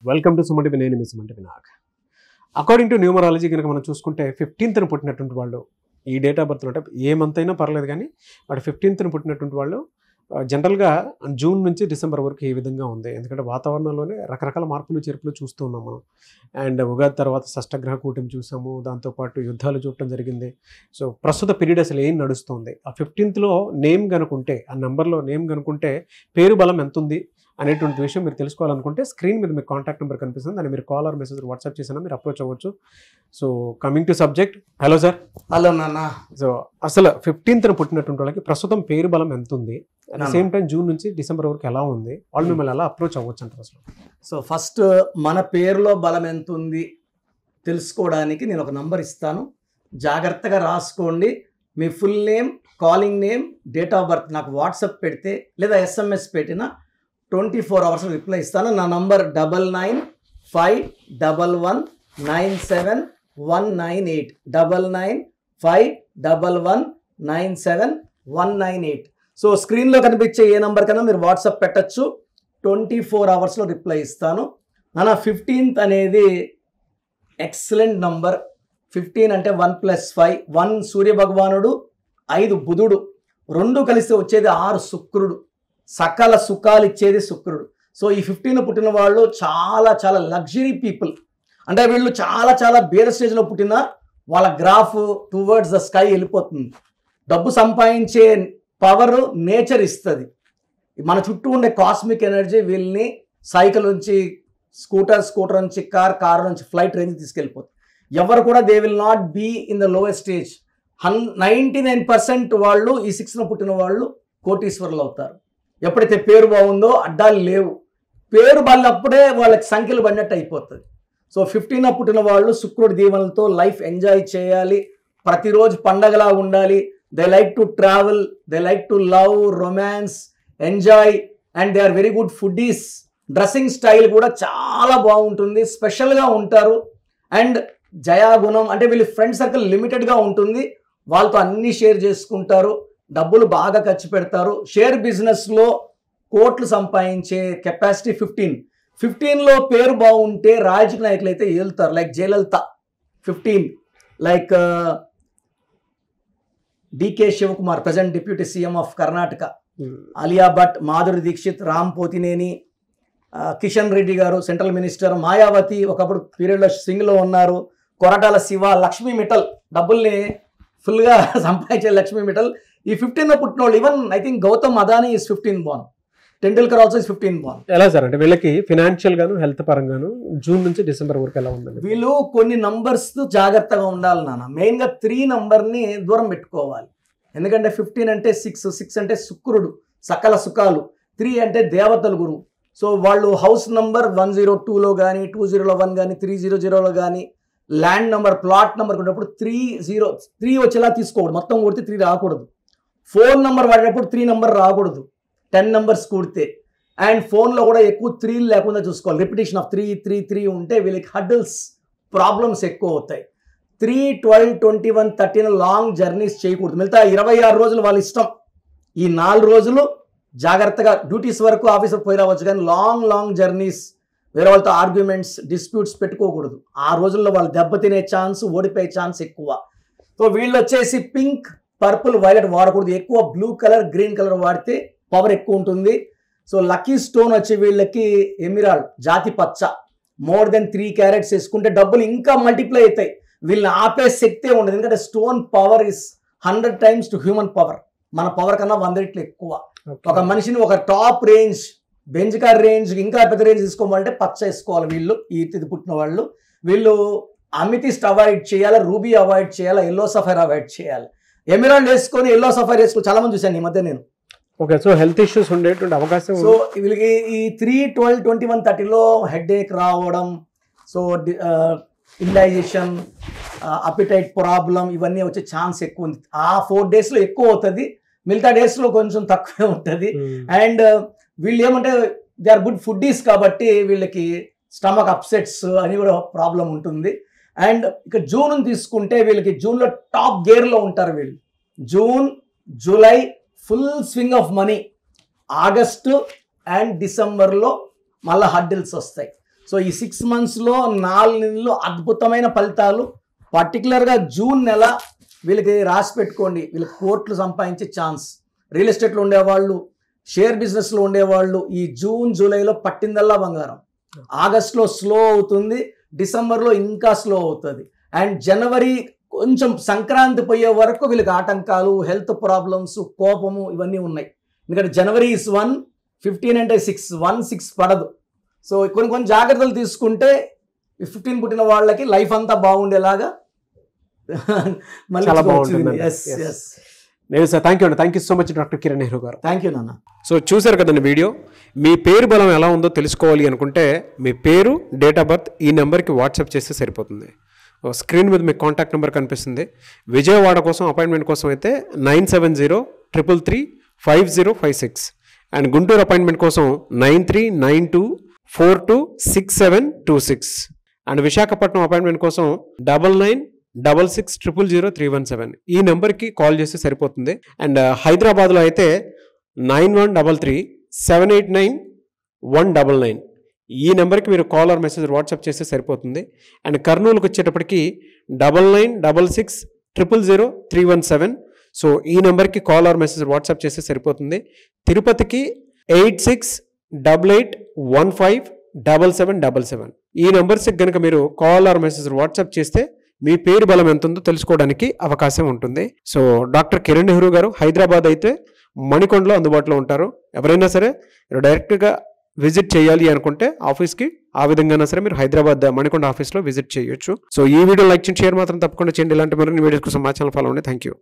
Welcome to Suman TV. నేను మీ Suman TV Nag. According to numerology కనుక మనం చూసుకుంటే 15th పుట్టినటువంటి వాళ్ళు ఈ డేట్ ఆఫ్ బర్త్ అంటే ఏ మంత్ అయినా పర్లేదు, కానీ వాడు 15th పుట్టినటువంటి వాళ్ళు జనరల్గా జూన్ నుంచి డిసెంబర్ వరకు ఏ విధంగా ఉంది. ఎందుకంటే వాతావరణంలోనే రకరకాల మార్పులు చేర్పులు చూస్తూ ఉన్నాం మనం. అండ్ ఉగాది తర్వాత షష్టగ్రహ కూటమి చూసాము, దాంతోపాటు యుద్ధాలు చూడటం జరిగింది. సో ప్రస్తుత పీరియడ్ అసలు ఏం నడుస్తుంది, ఆ 15th నేమ్ కనుకుంటే, ఆ నెంబర్లో నేమ్ కనుకుంటే పేరు బలం ఎంత ఉంది అనేటువంటి విషయం మీరు తెలుసుకోవాలనుకుంటే స్క్రీన్ మీద మీకు కాంటాక్ట్ నెంబర్ కనిపిస్తుంది, దాన్ని మీరు కాల్ ఆర్ మెసేజ్ వాట్సాప్ చేసినా మీరు అప్రోచ్ అవ్వచ్చు. So coming to subject. Hello sir. Hello నాన్న. సో అసలు 15th పుట్టినటువంటి వాళ్ళకి ప్రస్తుతం పేరు బలం ఎంత ఉంది, at the same time June నుంచి డిసెంబర్ వరకు ఎలా ఉంది, వాళ్ళు మిమ్మల్ని ఎలా అప్రోచ్ అవ్వచ్చు అంటారు అసలు? సో ఫస్ట్ మన పేరులో బలం ఎంత ఉంది తెలుసుకోవడానికి నేను ఒక నంబర్ ఇస్తాను, జాగ్రత్తగా రాసుకోండి. మీ full name, calling name, date of birth నాకు వాట్సాప్ పెడితే లేదా ఎస్ఎంఎస్ పెట్టినా 24 hours రిప్లై ఇస్తాను. నా నంబర్ 9951197198 9951197198. సో స్క్రీన్లో కనిపించే ఏ నెంబర్ కన్నా మీరు వాట్సాప్ పెట్టచ్చు, 24 hours రిప్లై ఇస్తాను. నాన్న 15th అనేది ఎక్సలెంట్ నంబర్. 15 అంటే 1 + 5, 1 సూర్య భగవానుడు, 5 బుధుడు, 2 కలిసి వచ్చేది 6 శుక్రుడు, సకల సుఖాలు ఇచ్చేది శుక్రుడు. సో ఈ 15 పుట్టిన వాళ్ళు చాలా చాలా లగ్జరీ పీపుల్. అంటే వీళ్ళు చాలా చాలా బేద స్టేజ్లో పుట్టిన వాళ్ళ గ్రాఫ్ టువర్డ్స్ ద స్కై వెళ్ళిపోతుంది. డబ్బు సంపాదించే పవర్ నేచర్ ఇస్తుంది. మన చుట్టూ ఉండే కాస్మిక్ ఎనర్జీ వీళ్ళని సైకిల్ నుంచి స్కూటర్ నుంచి కార్ నుంచి ఫ్లైట్ రేంజ్ తీసుకెళ్ళిపోతుంది. ఎవరు కూడా they will not be in the lowest stage. 99% వాళ్ళు ఈ 6న పుట్టిన వాళ్ళు కోటీశ్వరులు అవుతారు. ఎప్పుడైతే పేరు బాగుందో అడ్డాలు లేవు, పేరు బాగినప్పుడే వాళ్ళకి సంఖ్యలు పడినట్టు అయిపోతుంది. సో 15న పుట్టిన వాళ్ళు శుక్రుడి దీవెనలతో లైఫ్ ఎంజాయ్ చేయాలి, ప్రతిరోజు పండగలా ఉండాలి. They like to travel, they like to love, romance, enjoy, and they are very good foodies. Dressing style కూడా చాలా బాగుంటుంది, స్పెషల్గా ఉంటారు. అండ్ జయాగుణం అంటే వీళ్ళ ఫ్రెండ్ సర్కిల్ లిమిటెడ్గా ఉంటుంది, వాళ్ళతో అన్నీ షేర్ చేసుకుంటారు, డబ్బులు బాగా ఖర్చు పెడతారు. షేర్ బిజినెస్లో కోట్లు సంపాదించే కెపాసిటీ 15లో పేరు బాగుంటే రాజకీయ నాయకులు అయితే ఏలుతారు. Like Jayalalitha 15, like DK Shivakumar present deputy CM of Karnataka, Alia Bhatt, Madhuri Dixit, Ram Pothineni, Kishan Reddy garu central minister, Mayawati ఒకప్పుడు పీరియడ్లో సింగ్లో ఉన్నారు, కొరటాల శివ, లక్ష్మీ మిట్టల్ డబ్బుల్ని ఫుల్గా సంపాదించే లక్ష్మీ మిట్టల్ ఈ 15లో పుట్టిన వాళ్ళు. Even I think Gautam Adani is 15 born, Tendulkar also is 15 born. ఎలా సార్ అంటే వీళ్ళకి ఫినాన్షియల్ గాను హెల్త్ పరంగాను జూన్ నుంచి డిసెంబర్ వరకు ఎలా ఉందండి? వీళ్ళు కొన్ని నంబర్స్ జాగ్రత్తగా ఉండాలి నాన్న. మెయిన్గా 3 నంబర్ని దూరం పెట్టుకోవాలి. ఎందుకంటే 15 అంటే 6 అంటే శుక్రుడు, సకల సుఖాలు. 3 అంటే దేవతల గురువు. సో వాళ్ళు హౌస్ నంబర్ 102లో కానీ 201 కానీ 300లో కానీ ల్యాండ్ నెంబర్, ప్లాట్ నెంబర్ ఉన్నప్పుడు 3 వచ్చేలా తీసుకోకూడదు, మొత్తం కొడితే 3 రాకూడదు. ఫోన్ నెంబర్ వాడేటప్పుడు 3 నెంబర్ రాకూడదు, 10 numbers కూడితే. అండ్ ఫోన్లో కూడా ఎక్కువ 3 లేకుండా చూసుకోవాలి. రిపిటేషన్ ఆఫ్ 3 ఉంటే వీళ్ళకి హడ్డల్స్, ప్రాబ్లమ్స్ ఎక్కువ అవుతాయి. 3, 12, 21, 13 లాంగ్ జర్నీస్ చేయకూడదు. మిగతా 26 రోజులు వాళ్ళ ఇష్టం. ఈ 4 రోజులు జాగ్రత్తగా డ్యూటీస్ వరకు ఆఫీస్కి పోయి రావచ్చు, కానీ లాంగ్ జర్నీస్, వేరే వాళ్ళతో ఆర్గ్యుమెంట్స్, డిస్ప్యూట్స్ పెట్టుకోకూడదు. ఆ రోజుల్లో వాళ్ళు దెబ్బతినే ఛాన్స్, ఓడిపోయే ఛాన్స్ ఎక్కువ. సో వీళ్ళు వచ్చేసి పింక్, పర్పుల్, వైలెట్ వాడకూడదు. ఎక్కువ బ్లూ కలర్, గ్రీన్ కలర్ వాడితే పవర్ ఎక్కువ ఉంటుంది. సో లక్కీ స్టోన్ వచ్చి వీళ్ళకి ఎమిరాల్డ్, జాతి పచ్చ, మోర్ దెన్ 3 carats వేసుకుంటే డబ్బులు ఇంకా మల్టిప్లై అవుతాయి. వీళ్ళని ఆపే శక్తే ఉండదు, ఎందుకంటే stone power is 100 times to human power. మన పవర్ కన్నా 100 రెట్లు ఎక్కువ. ఒక మనిషిని ఒక top range, Benz car range, ఇంకా పెద్ద రేంజ్ తీసుకోవాలంటే పచ్చ వేసుకోవాలి. వీళ్ళు ఈ తిథి పుట్టిన వాళ్ళు. వీళ్ళు అమితిస్ట్ అవాయిడ్ చేయాలి, రూబీ అవాయిడ్ చేయాలి, ఎల్లో సఫైర్ అవాయిడ్ చేయాలి. ఎమిరాల్డ్ వేసుకొని ఎల్లో సఫైర్ వేసుకొని చాలా మంది చూశాను ఈ మధ్య నేను. ఓకే, సో హెల్త్ ఇష్యూస్ ఉండేటువంటి అవకాశం. సో వీళ్ళకి ఈ 3, 12, 21, 30లో హెడేక్ రావడం, సో ఇండైజెషన్, అపిటైట్ ప్రాబ్లం, ఇవన్నీ వచ్చే ఛాన్స్ ఎక్కువ ఉంది. ఆ 4 daysలో ఎక్కువ అవుతుంది, మిగతా డేస్లో కొంచెం తక్కువే ఉంటుంది. అండ్ వీళ్ళు ఏమంటే దే ఆర్ గుడ్ ఫుడ్డీస్ కాబట్టి వీళ్ళకి స్టమక్ అప్సెట్స్ అని కూడా ప్రాబ్లం ఉంటుంది. అండ్ ఇక జూన్ తీసుకుంటే వీళ్ళకి జూన్లో టాప్ గేర్లో ఉంటారు వీళ్ళు. June, July full swing of money, August and డిసెంబర్లో మళ్ళీ హడ్డిల్స్ వస్తాయి. సో ఈ 6 monthsలో 4 నెలలు అద్భుతమైన ఫలితాలు. పర్టికులర్గా జూన్ నెల వీళ్ళకి రాసి పెట్టుకోండి. వీళ్ళకి కోట్లు సంపాదించే ఛాన్స్. రియల్ ఎస్టేట్లో ఉండేవాళ్ళు, షేర్ బిజినెస్లో ఉండేవాళ్ళు ఈ జూన్ జూలైలో పట్టిందల్లా బంగారం. ఆగస్టులో స్లో అవుతుంది, డిసెంబర్లో ఇంకా స్లో అవుతుంది. అండ్ జనవరి కొంచెం సంక్రాంతి పోయే వరకు వీళ్ళకి ఆటంకాలు, హెల్త్ ప్రాబ్లమ్స్, కోపము ఇవన్నీ ఉన్నాయి. ఎందుకంటే జనవరి is 1, 15 అంటే 6, 1, 6 పడదు. సో కొన్ని జాగ్రత్తలు తీసుకుంటే 15 పుట్టిన వాళ్ళకి లైఫ్ అంతా బాగుండేలాగా చాలా బాగుంటుంది. Thank you so much doctor Kiran Nehru garu. Thank you నాన్న. సో చూసారు కదండి వీడియో. మీ పేరు బలం ఎలా ఉందో తెలుసుకోవాలి అనుకుంటే మీ పేరు, డేట్ ఆఫ్ బర్త్ ఈ నెంబర్కి వాట్సాప్ చేస్తే సరిపోతుంది. స్క్రీన్ మీద మీకు కాంటాక్ట్ నెంబర్ కనిపిస్తుంది. విజయవాడ కోసం అపాయింట్మెంట్ కోసం అయితే 9703335056 అండ్ గుంటూరు అపాయింట్మెంట్ కోసం 9392426726 అండ్ విశాఖపట్నం అపాయింట్మెంట్ కోసం 9966000317 ఈ నెంబర్కి కాల్ చేస్తే సరిపోతుంది. అండ్ హైదరాబాద్లో అయితే 9133789199 ఈ నెంబర్కి మీరు కాల్ ఆర్ మెసేజ్ వాట్సాప్ చేస్తే సరిపోతుంది. అండ్ కర్నూలుకి వచ్చేటప్పటికి 9966000317 సో ఈ నెంబర్కి కాల్ ఆర్ మెసేజ్ వాట్సాప్ చేస్తే సరిపోతుంది. తిరుపతికి 8688157777 ఈ నెంబర్స్కి కనుక మీరు కాల్ ఆర్ మెసేజ్ వాట్సాప్ చేస్తే మీ పేరు బలం ఎంత ఉందో తెలుసుకోవడానికి అవకాశం ఉంటుంది. సో డాక్టర్ కిరణ్ నెహ్రూ గారు హైదరాబాద్ అయితే మణికొండలో అందుబాటులో ఉంటారు. ఎవరైనా సరే డైరెక్ట్గా విజిట్ చేయాలి అనుకుంటే ఆఫీస్కి ఆ విధంగా సరే మీరు హైదరాబాద్ మణికొండ ఆఫీస్లో విజిట్ చేయొచ్చు. సో ఈ వీడియో లైక్ చేయండి, షేర్ మాత్రం తప్పకుండా చేయండి. ఇలాంటి మరిన్ని వీడియోస్ కోసం మా ఛానల్ ఫాలో అవ్వండి. Thank you.